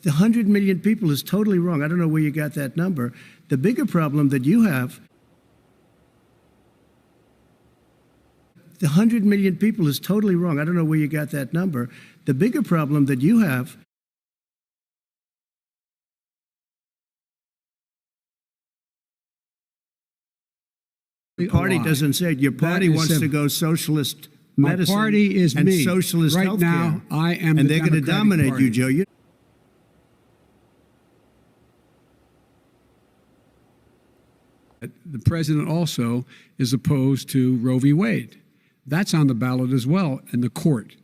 The 100 million people is totally wrong. I don't know where you got that number. The bigger problem that you have, the 100 million people is totally wrong. I don't know where you got that number. The bigger problem that you have, the party doesn't say it. Your party wants to go socialist medicine. My party is and me. Socialist right healthcare. Now, I am and the they're going to dominate Party. you, Joe. The president also is opposed to Roe v. Wade. That's on the ballot as well in the court.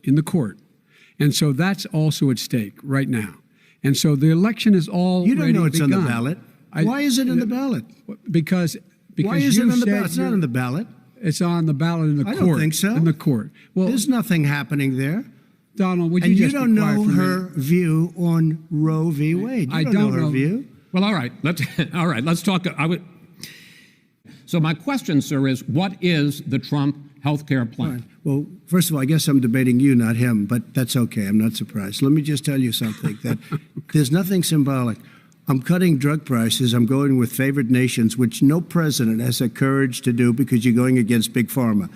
And so that's also at stake right now. And so the election is already begun. You don't know it's begun. on the ballot. Why is it on the ballot? Because why is it on the ballot? It's not on the ballot. It's on the ballot in the court. I don't think so. In the court. Well, there's nothing happening there. Donald, would you just don't be quiet know for a her minute? view on Roe v. Wade. I don't know her view. Well, all right. Let's talk. So my question, sir, is what is the Trump health care plan? Right. Well, first of all, I guess I'm debating you, not him, but that's okay. I'm not surprised. Let me just tell you something, that there's nothing symbolic. I'm cutting drug prices. I'm going with favored nations, which no president has the courage to do because you're going against Big Pharma.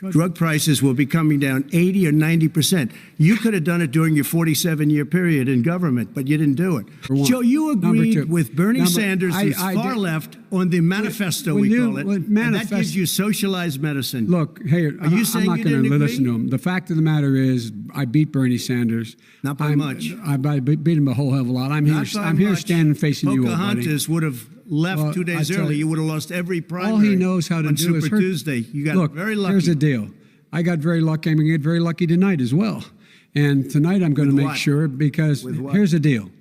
Drug prices will be coming down 80 or 90%. You could have done it during your 47-year period in government, but you didn't do it. Joe, you agreed with Bernie Sanders, who's far left, on the manifesto, we call it, and that gives you socialized medicine. Look, hey, I'm not going to listen to him. The fact of the matter is, I beat Bernie Sanders. Not by much. I beat him a whole hell of a lot. I'm here standing facing you, old buddy. Pocahontas would have left 2 days early. You would have lost every primary. All he knows how to do is Super Tuesday. You got very lucky. Here's the deal. I got very lucky. I'm going to get very lucky tonight as well. And tonight I'm going to make sure, because here's the deal.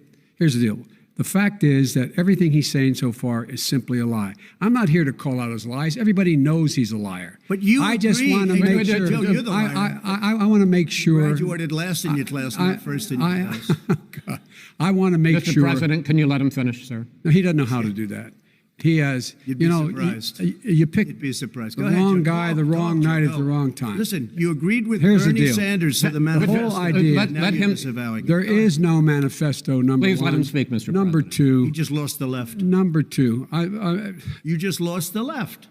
The fact is that everything he's saying so far is simply a lie. I'm not here to call out his lies. Everybody knows he's a liar. But you I just want to make sure. Joe, you're the liar. I want to make sure. You graduated last in your class, not first in your class. I want to make sure. Mr. President, can you let him finish, sir? No, he doesn't know how to do that. He has, You'd be surprised. You pick You'd be surprised. the wrong guy, the wrong night at the wrong time. Listen, you agreed with Here's Bernie the deal. Sanders to the The manifesto. whole idea. Let him. There is no manifesto, number Please one. let him speak, Mr. Number President. two. You just lost the left. Number two. You just lost the left.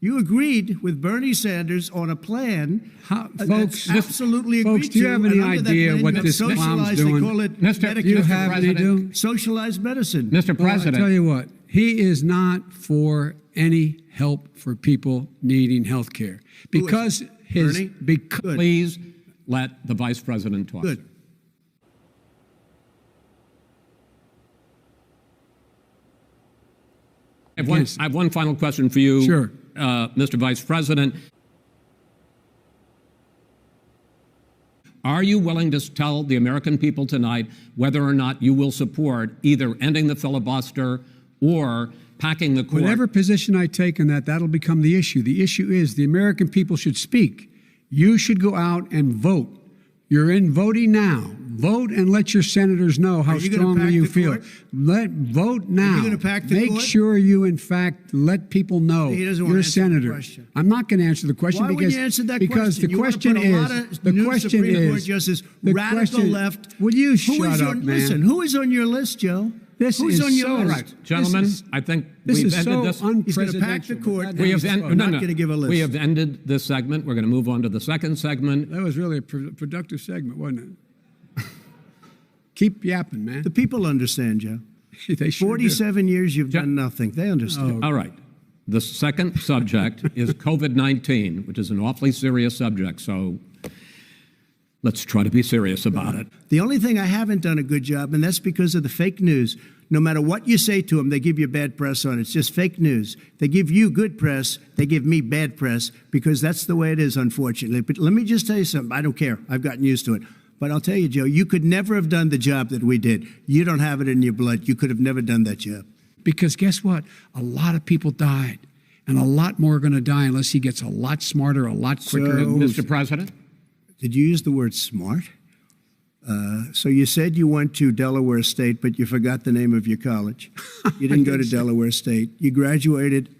You agreed with Bernie Sanders on a plan Folks, that's absolutely agreed folks, do you have any idea what this clown's doing? They call it Mr. Do you have any do? socialized medicine. Mr. Well, I President, tell you what, he is not for any help for people needing health care. Because Bernie? please let the Vice President talk. Good. I have one final question for you, Sure. Mr. Vice President. Are you willing to tell the American people tonight whether or not you will support either ending the filibuster or packing the court? Whatever position I take in that, that'll become the issue. The issue is the American people should speak. You should go out and vote. You're in voting now. Vote and let your senators know how strongly you feel. Vote now. Are you gonna pack the Make court? sure you, in fact, let people know He doesn't want you're a to answer the senator. question. I'm not going to answer the question Why because wouldn't you answer that because question? the question You want to put a lot is of the new question Supreme Court is justice, the radical question, left. Will you Who shut is up, your, man? Listen, who is on your list, Joe? This Who's is on your so list? Right, gentlemen, I think we've ended this. He's going to pack the court. We have We're not going to give a list. We have ended this segment. We're going to move on to the second segment. That was really a productive segment, wasn't it? Keep yapping, man. The people understand, Joe. They sure 47 years you've done nothing. They understand. All right. The second subject is COVID-19, which is an awfully serious subject. So let's try to be serious about it. The only thing I haven't done a good job, and that's because of the fake news. No matter what you say to them, they give you bad press on it. It's just fake news. They give you good press. They give me bad press because that's the way it is, unfortunately. But let me just tell you something. I don't care. I've gotten used to it. But I'll tell you, Joe, you could never have done the job that we did. You don't have it in your blood. You could have never done that job. Because guess what? A lot of people died. And a lot more are going to die unless he gets a lot smarter, a lot quicker. Mr. President? Did you use the word smart? So you said you went to Delaware State, but you forgot the name of your college. You didn't go to Delaware State. You graduated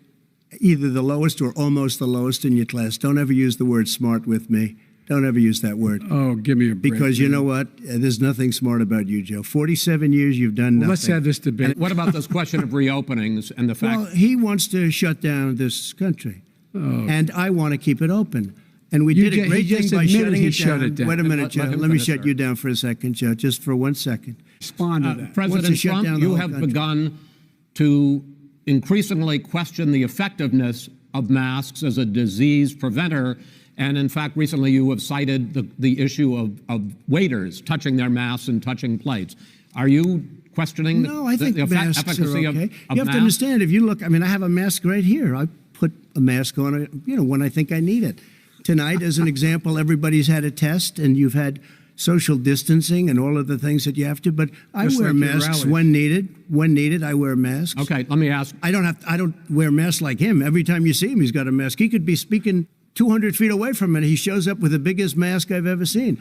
either the lowest or almost the lowest in your class. Don't ever use the word smart with me. Don't ever use that word. Oh, give me a break. Because you know what? There's nothing smart about you, Joe. 47 years you've done nothing. Let's have this debate. What about this question of reopenings and the fact? Well, he wants to shut down this country. And I want to keep it open. And we did a great thing by shutting it down. Wait a minute, Joe. Let me shut you down for a second, Joe, just for 1 second. Respond to that. President Trump, you have begun to increasingly question the effectiveness of masks as a disease preventer. And in fact, recently you have cited the issue of waiters touching their masks and touching plates. Are you questioning no, I think the masks efficacy are okay. of you have masks? to understand, if you look, I mean, I have a mask right here. I put a mask on, when I think I need it. Tonight, as an example, everybody's had a test, and you've had social distancing and all of the things that you have to. But I wear masks when needed. When needed, I wear masks. Okay, let me ask. I don't wear masks like him. Every time you see him, he's got a mask. He could be speaking 200 feet away from it. He shows up with the biggest mask I've ever seen.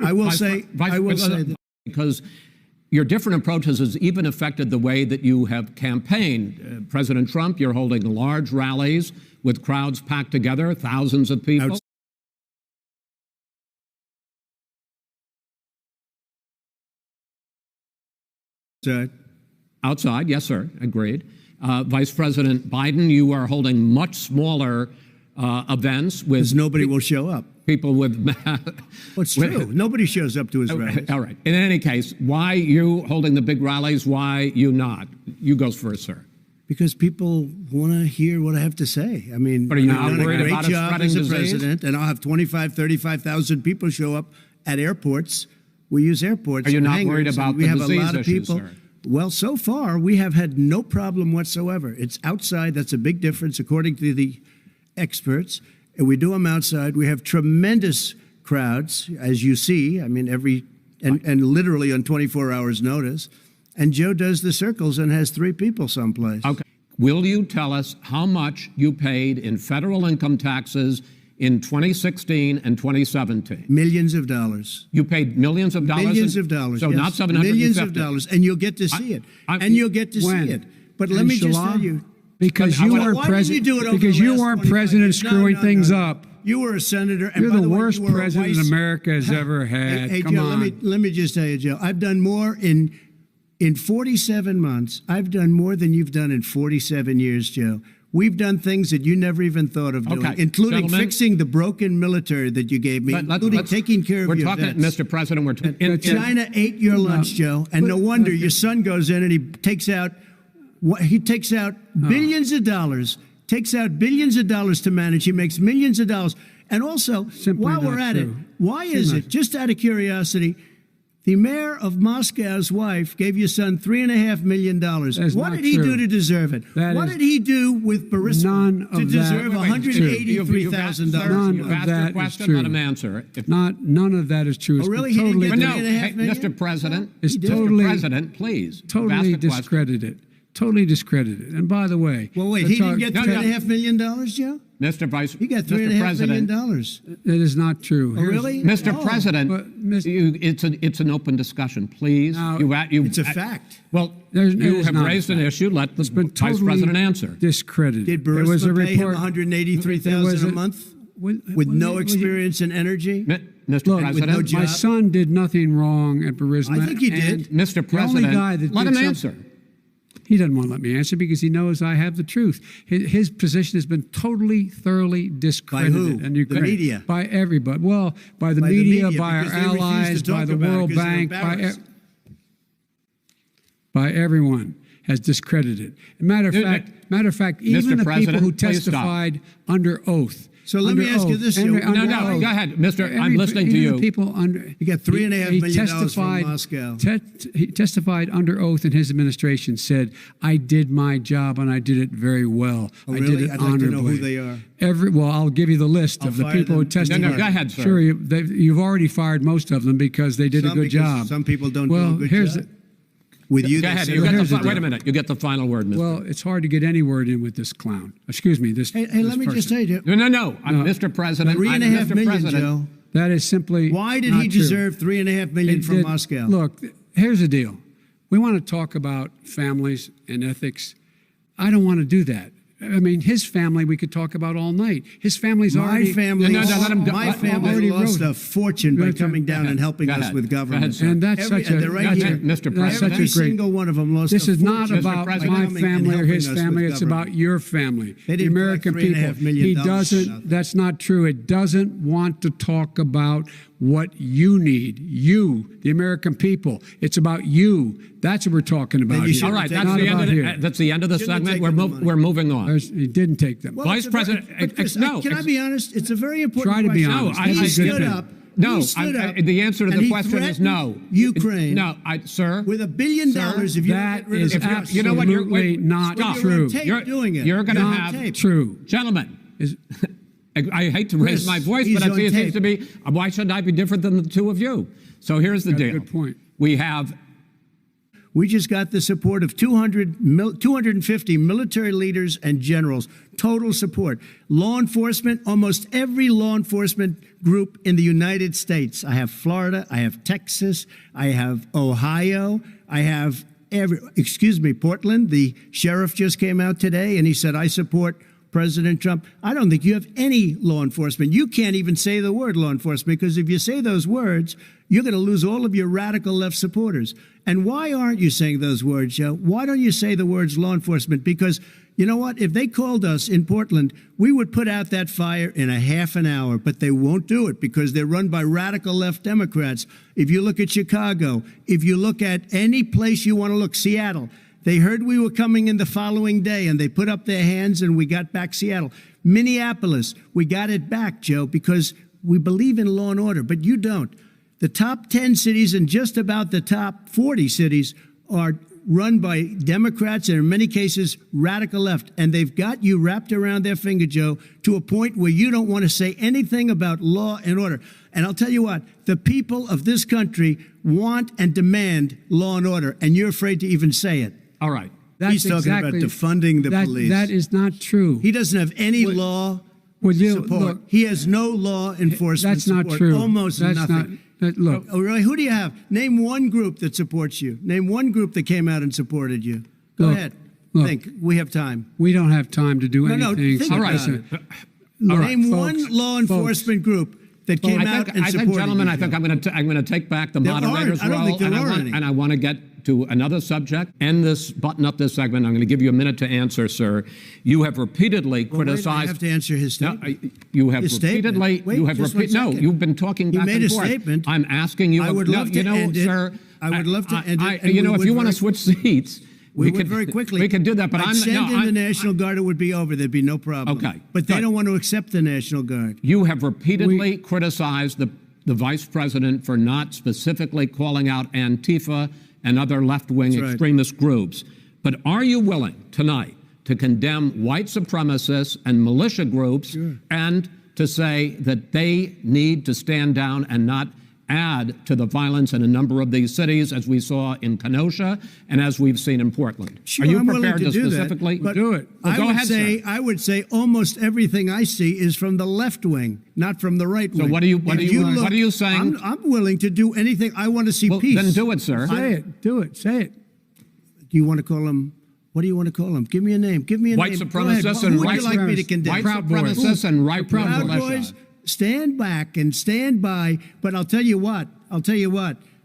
I will say that. Because your different approaches has even affected the way that you have campaigned. President Trump, you're holding large rallies with crowds packed together, thousands of people. Outside, yes, sir, agreed. Vice President Biden, you are holding much smaller events with... Because nobody will show up. People with... Well, it's true. Nobody shows up to his rallies. All right. In any case, why you holding the big rallies? Why you not? You go first, sir. Because people want to hear what I have to say. I mean, but are you I've not done worried a great about it job spreading as a disease? president, and I'll have 35,000 people show up at airports. We use airports. Are you not hangars, worried about we the have disease a lot of issues, people. sir? Well, so far we have had no problem whatsoever. It's outside. That's a big difference, according to the experts. And we do them outside. We have tremendous crowds, as you see. I mean, and literally on 24 hours' notice. And Joe does the circles and has 3 people someplace. Okay. Will you tell us how much you paid in federal income taxes in 2016 and 2017? Millions of dollars. You paid millions of dollars? Millions of dollars. So yes. not 750. Millions of dollars. And you'll get to see it. And you'll get to see it. But let me just tell you. Because you weren't president. Because you weren't president screwing things up. You were a senator. And you're the worst president America has ever had. Hey, Come Joe, on. let me just tell you, Joe. I've done more in 47 months. I've done more than you've done in 47 years, Joe. We've done things that you never even thought of doing, including fixing the broken military that you gave me, including taking care of your vets. Mr. President, we're talking. China ate your lunch, Joe, and no wonder your son goes in and he takes out billions of dollars, to manage. He makes millions of dollars. And also, while we're at it, why is it, just out of curiosity, the mayor of Moscow's wife gave your son $3.5 million. What did he do to deserve it? What did he do with Burisma to deserve $183,000? You've asked your question, let him answer. None of that is true. Oh, really? He didn't get $3.5 million? Mr. President, Mr. President, please. Totally discredited. Totally discredited. And by the way, well, wait, he didn't get $3.5 million, Joe? Mr. Vice, he got $3.5 million. That is not true. Oh, really? Mr. President, it's an open discussion, please. It's a fact. Well, you have raised an issue. Let the Vice President answer. Discredited. Did Burisma pay him $183,000 a month with no experience in energy? Mr. President, with no my son did nothing wrong at Burisma. I think he did. Mr. President, let him answer. He doesn't want to let me answer because he knows I have the truth. His position has been totally, thoroughly discredited. By who? The media? By everybody. Well, by the media, by our allies, by the World Bank, by everyone has discredited. Matter of fact, even the people who testified under oth. So let me ask you this, Joe. No, go ahead, Mr. I'm listening to you. You got $3.5 million from Moscow. He testified under oath in his administration, said, I did my job and I did it very well. Oh, I really? did it I'd honorably. like to know who they are. Well, I'll give you the list of the people who testified. No, go ahead, sir. Sure, you've already fired most of them because they did a good job. Some people don't do a good job. With you, go ahead. Wait a minute. You get the final word, Mr. Well, it's hard to get any word in with this clown. Excuse me. This. Hey, let me just tell you. No. I'm Mr. President. $3.5 million, Joe. That is simply. Why did he deserve $3.5 million from Moscow? Look, here's the deal. We want to talk about families and ethics. I don't want to do that. I mean, his family we could talk about all night. His family's My already... family, let him go. my family already lost wrote. a fortune by coming down and helping Go us ahead. with Go ahead, government. sir. And that's Every- such a... they're right that's here. a- Mr. that's such a Every great... single one of them lost This a is not fortune about by President. my coming and family or helping his us family. with It's government. about your family, They the didn't American collect people. $3.5 million He for doesn't. nothing. That's not true. It doesn't want to talk about what you need. You, the American people. It's about you. That's what we're talking about. you here. should All right, Not that's the about end. here. That's the end of the Shouldn't have segment. taken the money. We're moving on. He didn't take them. Well, Vice it's a President, but Chris, no, can I be honest? It's a very important Try to be question. honest. No, He I- stood I- up. No, he stood up, the answer to and the he question is threatened no. Ukraine. No, sir. With $1 billion, if you don't That get rid is of the you know what, you're- absolutely wait, not stop. You're on true. tape doing it. You're going to You're on have tape. True. Gentlemen. Is- I hate to raise Chris, my voice, he's but on it seems tape. to be, why should I be different than the two of you? So here's the Got a deal. good point. We have We just got the support of 250 military leaders and generals, total support. Law enforcement, almost every law enforcement group in the United States. I have Florida, I have Texas, I have Ohio, I have Portland. The sheriff just came out today and he said, I support President Trump. I don't think you have any law enforcement. You can't even say the word law enforcement, because if you say those words, you're going to lose all of your radical left supporters. And why aren't you saying those words, Joe? Why don't you say the words law enforcement? Because you know what? If they called us in Portland, we would put out that fire in a half an hour, but they won't do it because they're run by radical left Democrats. If you look at Chicago, if you look at any place you want to look, Seattle, they heard we were coming in the following day and they put up their hands and we got back Seattle. Minneapolis, we got it back, Joe, because we believe in law and order, but you don't. The top 10 cities and just about the top 40 cities are run by Democrats and in many cases radical left. And they've got you wrapped around their finger, Joe, to a point where you don't want to say anything about law and order. And I'll tell you what, the people of this country want and demand law and order, and you're afraid to even say it. all right. He's talking about defunding the police. That is not true. He doesn't have any law support. Look, He has no law enforcement that's not support. true. Almost That's nothing. look, Oh, really? Who do you have? Name one group that supports you. Name one group that came out and supported you. Go Look, ahead. look. Think. We have time. we don't have time to do No, anything. think All right. about it. Look, Name folks, one law enforcement group that came out and I supported think, gentlemen, you. I think I'm going to take back the There aren't. moderator's I don't role, think there and are any. I want to get to another subject. End this, button up this segment. I'm going to give you a minute to answer, sir. You have repeatedly Well, wait, criticized. I have to answer his No, statement. you have His statement. repeatedly. Wait, you have just one no, second. you've been talking He back made and a forth. statement. I'm asking you. I would love to end it. sir. I would love to end it, and You know, we if would you want to very- switch seats, We could would very quickly. We could do that, but I'd I'm send no. in the National Guard. It would be over. There'd be no problem. Okay, But they good. don't want to accept the National Guard. You have repeatedly criticized the vice president for not specifically calling out Antifa and other left-wing That's right. extremist groups. But are you willing tonight to condemn white supremacists and militia groups and to say that they need to stand down and not add to the violence in a number of these cities, as we saw in Kenosha and as we've seen in Portland? Sure, are you I'm willing prepared to do specifically that, but do it? Well, go ahead, sir. I would say almost everything I see is from the left wing, not from the right wing. what are you- what If are you- look, what are you saying? I'm willing to do anything. I want to see Well, peace. then do it, sir. Say it. Do it. Say it. Do you want to call him? What do you want to call him? Give me a name. Give me a White name. Go ahead. supremacists Who and would white you like me to condemn? White Proud Boys. supremacists and right Proud wing Proud militia. Boys, stand back and stand by. But I'll tell you what.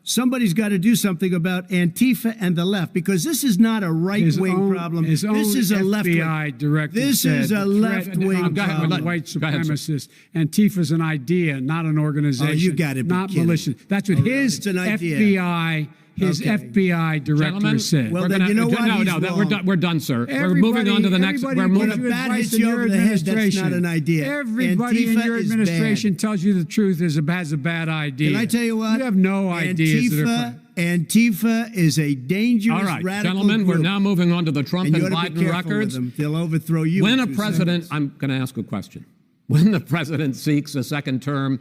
Somebody's got to do something about Antifa and the left, because this is not a right-wing problem. His This own is a left-wing. FBI director This said is a the threat left-wing of problem. white Go ahead, sir. supremacists. Antifa's an idea, not an organization. Oh, you gotta be not kidding. militia. That's what Oh, really? his It's an idea. FBI, Okay. FBI director Gentlemen, said. Well, we're then gonna- you know what? No, He's no, wrong. we're done, sir. We're Everybody- moving on to the next. everybody We're gives moving. you When a bat advice hits in you your over the head, that's administration. not an idea. Everybody in Antifa your is administration bad. tells you the truth has a bad idea. Can I tell you what? You have no ideas. that are- Antifa is a dangerous All right, radical gentlemen, we're group. now moving on to the Trump And and you ought to be Biden careful records. with them. They'll overthrow you. When in a 2 president, seconds. I'm going to ask a question. When the president seeks a second term,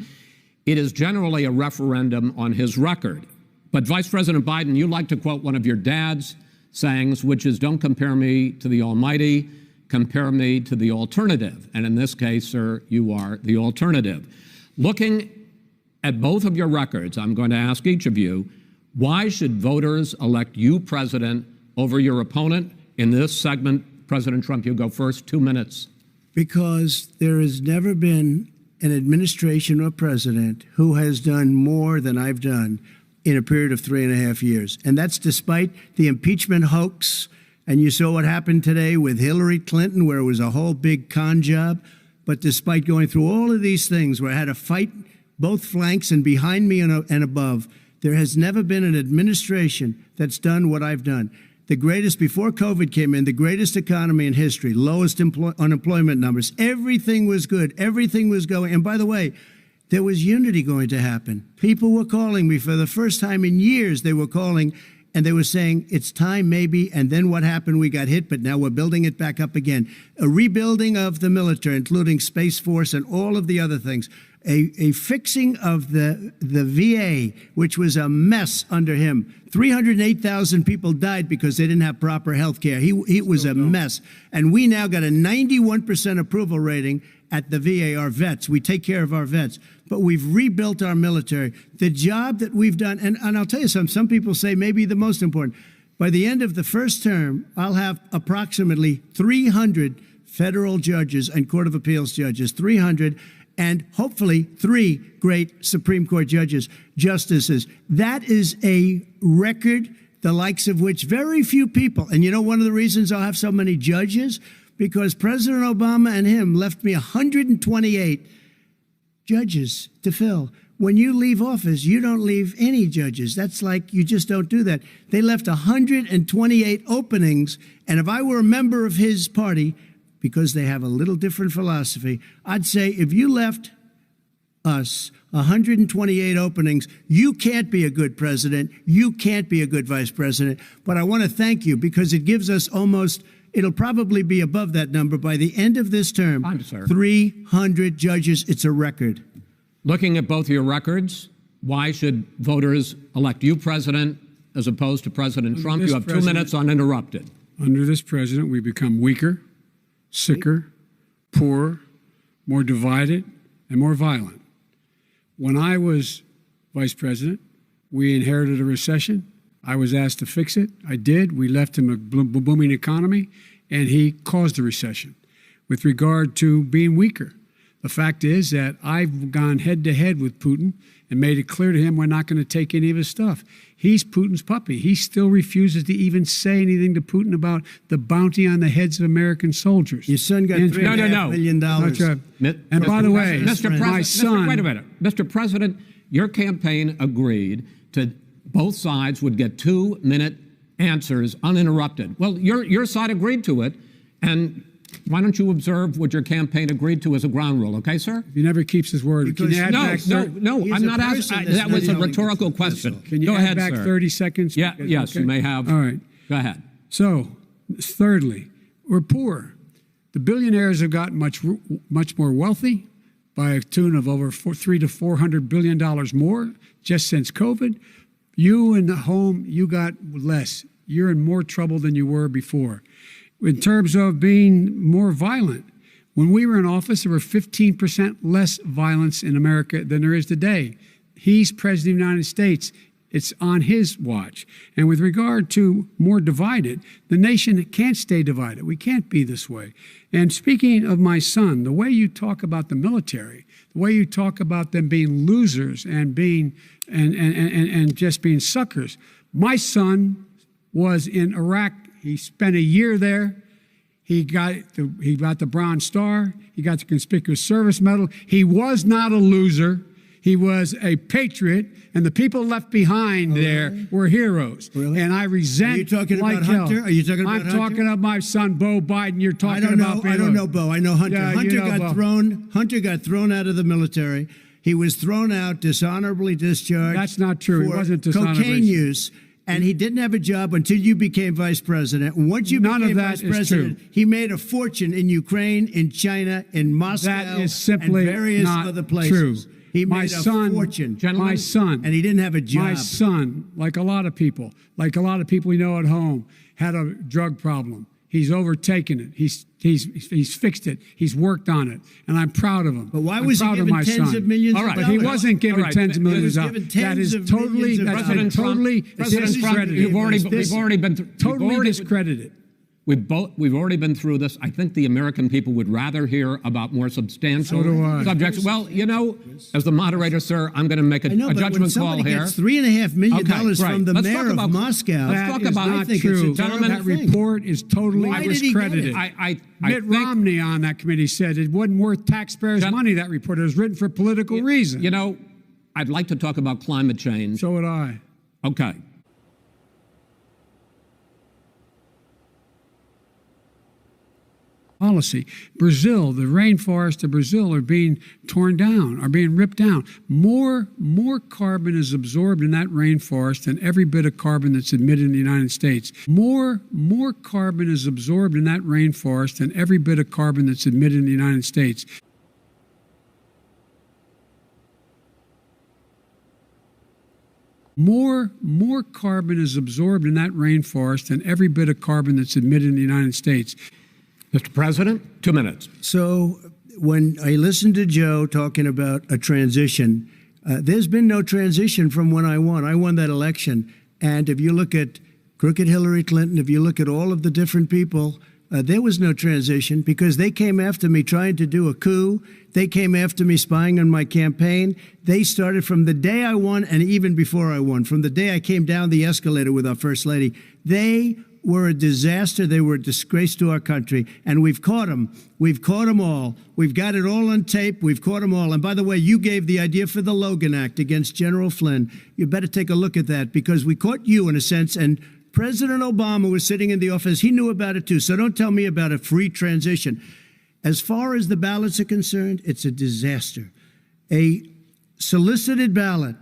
it is generally a referendum on his record. But Vice President Biden, you like to quote one of your dad's sayings, which is, don't compare me to the Almighty, compare me to the alternative. And in this case, sir, you are the alternative. Looking at both of your records, I'm going to ask each of you, why should voters elect you president over your opponent in this segment President Trump, you go first, 2 minutes. Because there has never been an administration or president who has done more than I've done in a period of 3.5 years. And that's despite the impeachment hoax. And you saw what happened today with Hillary Clinton, where it was a whole big con job. But despite going through all of these things where I had to fight both flanks and behind me and above, there has never been an administration that's done what I've done. The greatest, before COVID came in, the greatest economy in history, lowest unemployment numbers. Everything was good. Everything was going. And by the way, there was unity going to happen. People were calling me for the first time in years. They were calling and they were saying, it's time maybe. And then what happened? We got hit, but now we're building it back up again. A rebuilding of the military, including Space Force and all of the other things. A fixing of the VA, which was a mess under him. 308,000 people died because they didn't have proper health care. It was a mess. And we now got a 91% approval rating at the VA, our vets. We take care of our vets. But we've rebuilt our military. The job that we've done, and I'll tell you something, some people say maybe the most important. By the end of the first term, I'll have approximately 300 federal judges and Court of Appeals judges, 300, and hopefully 3 great Supreme Court justices. That is a record, the likes of which very few people, and you know one of the reasons I'll have so many judges? Because President Obama and him left me 128 judges to fill. When you leave office, you don't leave any judges. That's like, you just don't do that. They left 128 openings, and if I were a member of his party, because they have a little different philosophy, I'd say if you left us 128 openings, you can't be a good president, you can't be a good vice president. But I want to thank you because it gives us it'll probably be above that number by the end of this term. 300 judges, it's a record. Looking at both your records, why should voters elect you president as opposed to President Trump? You have 2 minutes uninterrupted. Under this president, we become weaker, sicker, poorer, more divided, and more violent. When I was vice president, we inherited a recession. I was asked to fix it. I did. We left him a booming economy, and he caused the recession. With regard to being weaker, the fact is that I've gone head-to-head with Putin and made it clear to him we're not going to take any of his stuff. He's Putin's puppy. He still refuses to even say anything to Putin about the bounty on the heads of American soldiers. Your son got $3.5 million. And by the way, my son... Wait a minute. Mr. President, your campaign agreed to both sides would get 2-minute answers uninterrupted. Well, your side agreed to it, and why don't you observe what your campaign agreed to as a ground rule, okay, sir? He never keeps his word. Can you add back I'm not asking. That was a rhetorical question. Can you add back 30 seconds? Yeah, yes, okay. You may have. All right. Go ahead. So, thirdly, we're poor. The billionaires have gotten much more wealthy by a tune of over $300 to $400 billion more just since COVID. You in the home, you got less. You're in more trouble than you were before. In terms of being more violent, when we were in office, there were 15% less violence in America than there is today. He's president of the United States. It's on his watch. And with regard to more divided, the nation can't stay divided. We can't be this way. And speaking of my son, the way you talk about the military, the way you talk about them being losers and being and just being suckers. My son was in Iraq. He spent a year there. He got the Bronze Star. He got the Conspicuous Service Medal. He was not a loser. He was a patriot, and the people left behind there were heroes. Really? And I resent. Are you talking about Hunter? Are you talking about Hunter? I'm talking about my son, Beau Biden. You're talking about. I don't know Beau. I know Hunter. Yeah, Hunter got thrown out of the military. He was thrown out, dishonorably discharged. That's not true. For it wasn't dishonorably. Cocaine use. And he didn't have a job until you became vice president. And once you became vice president, he made a fortune in Ukraine, in China, in Moscow, that is simply and various not other places. True. He made a fortune. My son. And he didn't have a job. My son, like a lot of people we know at home, had a drug problem. He's overtaken it. He's fixed it. He's worked on it, and I'm proud of him. But why was he given tens of millions of dollars? But he wasn't given tens of millions of dollars. That is totally discredited. We've already been totally discredited. We've already been through this. I think the American people would rather hear about more substantial subjects. Well, you know, as the moderator, sir, I'm going to make a judgment call here. Gets $3.5 million from the mayor of Moscow. Let's talk about not true. Gentlemen, that report is totally discredited. Mitt Romney on that committee said it wasn't worth taxpayers' money, that report. It was written for political reasons. You know, I'd like to talk about climate change. So would I. Okay. Policy. Brazil, the rainforests of Brazil are being torn down, are being ripped down. More carbon is absorbed in that rainforest than every bit of carbon that's emitted in the United States. More carbon is absorbed in that rainforest than every bit of carbon that's emitted in the United States. More carbon is absorbed in that rainforest than every bit of carbon that's emitted in the United States. Mr. President, 2 minutes. So when I listened to Joe talking about a transition, there's been no transition from when I won. I won that election. And if you look at crooked Hillary Clinton, if you look at all of the different people, there was no transition because they came after me trying to do a coup. They came after me spying on my campaign. They started from the day I won and even before I won, from the day I came down the escalator with our First Lady. They were a disaster. They were a disgrace to our country. And we've caught them. We've caught them all. We've got it all on tape. We've caught them all. And by the way, you gave the idea for the Logan Act against General Flynn. You better take a look at that because we caught you in a sense. And President Obama was sitting in the office. He knew about it too. So don't tell me about a free transition. As far as the ballots are concerned, it's a disaster. A solicited ballot,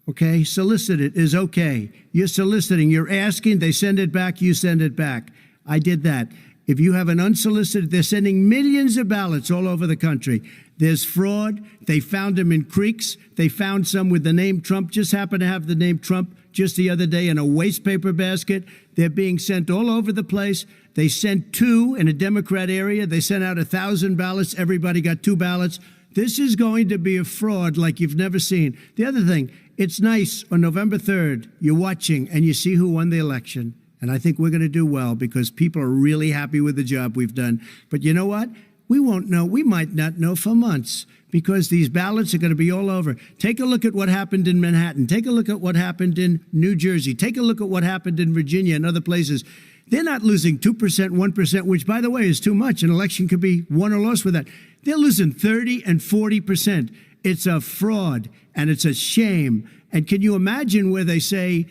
okay, solicited is okay. You're soliciting, you're asking, they send it back, you send it back. I did that. If you have an unsolicited, they're sending millions of ballots all over the country. There's fraud. They found them in creeks. They found some with the name Trump, just happened to have the name Trump just the other day in a waste paper basket. They're being sent all over the place. They sent 2 in a Democrat area. They sent out 1,000 ballots. Everybody got 2 ballots. This is going to be a fraud like you've never seen. The other thing, it's nice on November 3rd, you're watching and you see who won the election. And I think we're going to do well because people are really happy with the job we've done. But you know what? We won't know. We might not know for months because these ballots are going to be all over. Take a look at what happened in Manhattan. Take a look at what happened in New Jersey. Take a look at what happened in Virginia and other places. They're not losing 2%, 1%, which, by the way, is too much. An election could be won or lost with that. They're losing 30 and 40%. It's a fraud, and it's a shame. And can you imagine where they say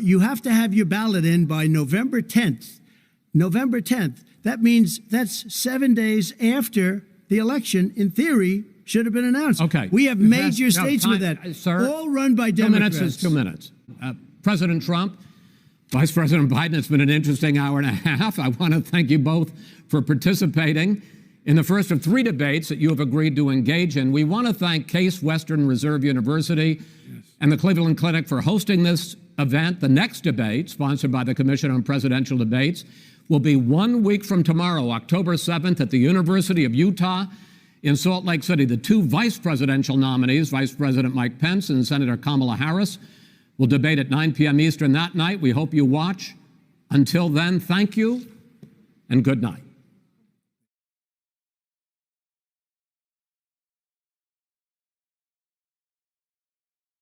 you have to have your ballot in by November 10th? November 10th. That means that's 7 days after the election, in theory, should have been announced. Okay. We have major states with that, sir, all run by Democrats. 2 minutes is 2 minutes. President Trump, Vice President Biden, it's been an interesting hour and a half. I want to thank you both for participating in the first of 3 debates that you have agreed to engage in. We want to thank Case Western Reserve University and the Cleveland Clinic for hosting this event. The next debate, sponsored by the Commission on Presidential Debates, will be 1 week from tomorrow, October 7th, at the University of Utah in Salt Lake City. The 2 vice presidential nominees, Vice President Mike Pence and Senator Kamala Harris, will debate at 9 p.m. Eastern that night. We hope you watch. Until then, thank you and good night.